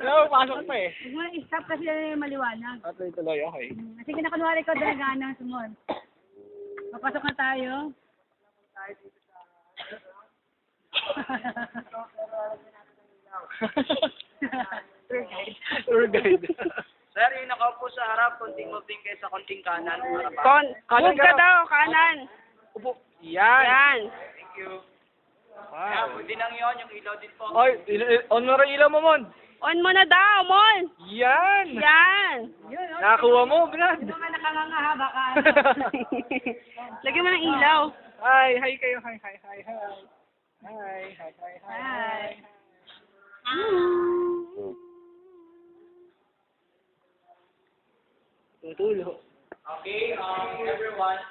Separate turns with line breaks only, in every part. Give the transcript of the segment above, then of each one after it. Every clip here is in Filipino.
No, pasok pa eh.
Huwag mo na i-stop kasi maliwanag.
Tuloy, okay.
Sige na, kunwari ko, Dragana, sumunod. Papasok na tayo.
Tour guide.
Sir, yung nakaupo sa harap, konting moving kayo sa konting kanan.
Move ka daw, kanan.
Upo. Yan.
Yan.
Thank you.
Wow.
Yeah, pwede lang yun, yung ilaw din po.
Oy, on mo rin ilaw mo, Mon.
On mo na daw, Mon.
Yan.
Yan.
Nakakuha mo, Brad.
Hindi ka nakanganga, baka. Lagyan mo ng ilaw.
Hi kayo. Hi.
Hi.
Tutulo.
Okay, everyone,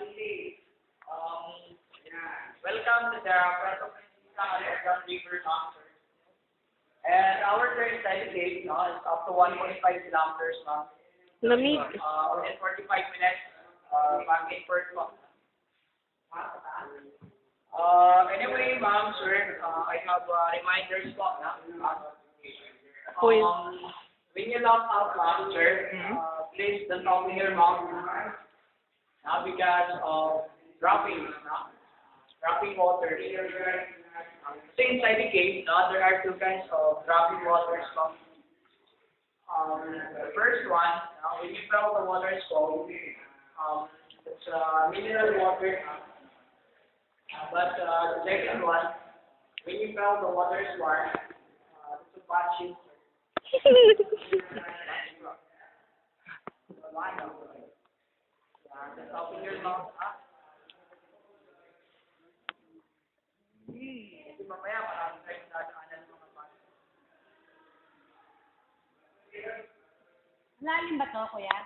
welcome to the press of Grand River Concert. And our turn dedicate is up to 1.5 kilometers long.
Lamig.
Within 45 minutes, back in first walk. Anyway, ma'am, sir, I have reminders po na. When you laugh out loud, sir, please don't open your mouth because of dropping water. So inside the cave, there are two kinds of dropping waters. The first one, when you feel the water is cold, it's mineral water. But the second one, when you feel the water is warm, it's a patchy. Just open your mouth up. Kasi mamaya maraming tayong dadaanan ng mga bata.
Lalim ba to, kuya?